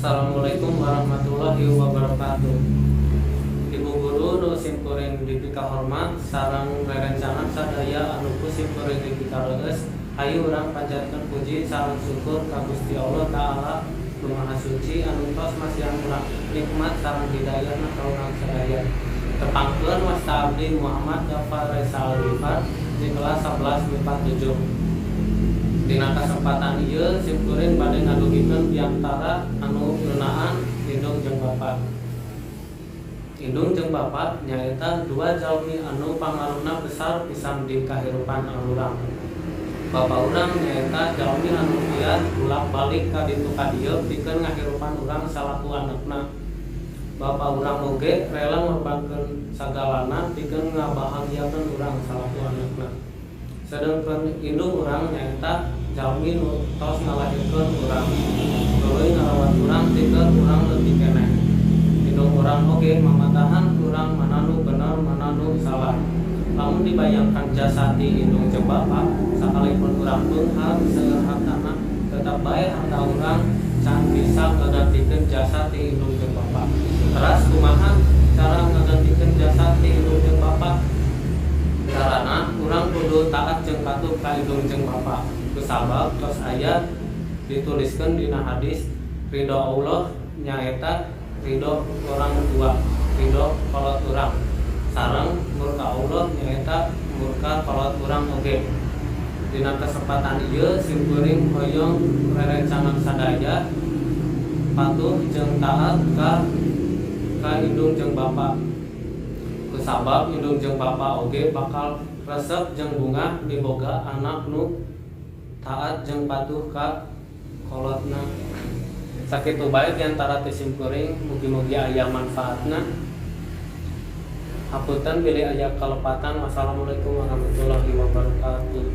Assalamualaikum warahmatullahi wabarakatuh. Ibu guru nu simkuring dipika hormat sareng rerencangan sadaya anu simkuring dipika leus, hayu urang panjatkeun puji sareng syukur ka Gusti Allah Ta'ala nu Maha Suci anu tos masihan urang nikmat sareng hidayahna ka urang sadaya. Tepangkeun wasta abdi Muhammad Ghaffar Reza Alifat di kelas 11 MIPA 7. Dina kesempatan ieu simkuring bade ngadugikeun piantara anu ngeunaan indung jeung bapak. Indung jeung bapak nyaeta dua jalmi anu pangaruhna besar pisan di kahirupan urang. Bapak urang nyaeta jalmi anu giat bolak-balik ka ditu ka dieu pikeun ngahirupan urang salaku anakna. Bapak urang oge rela ngorbankeun sagalana pikeun ngabahagiakeun urang salaku anakna. Sedengkeun indung urang nyaeta jalmi nu tos ngalahirkeun urang, tuluy ngarawat urang pikeun urang leutik keneh. Indung urang oge mamatahan urang mana nu bener mana nu salah. Lamun dibayangkan jasa ti indung jeung bapak, sakalipun urang beunghar seueur hartana, tetep bae harta urang can bisa ngagantikeun jasa ti indung jeung bapak. Teras kumaha cara ngagantikeun jasa ti indung jeung bapak? Carana urang kudu taat jeung patuh ka indung jeung bapak. Kusabab tos aya dituliskeun dina hadis ridho Allah nyaeta ridho orang tua, ridho kolot urang. Sareng murka Allah nyaeta murka kolot urang oge. Dina kesempatan ieu simkuring hoyong rerencangan sadaya patuh jeung taat ka indung jeung bapak. Kusabab indung jeung bapak oge bakal resep jeung bunga miboga anak nu taat jeung patuh ka kolotna. Sakitu bae diantara ti simkuring mugi-mugi aya manfaatna. Hapunten bilih aya kalepatan. Wassalamualaikum warahmatullahi wabarakatuh.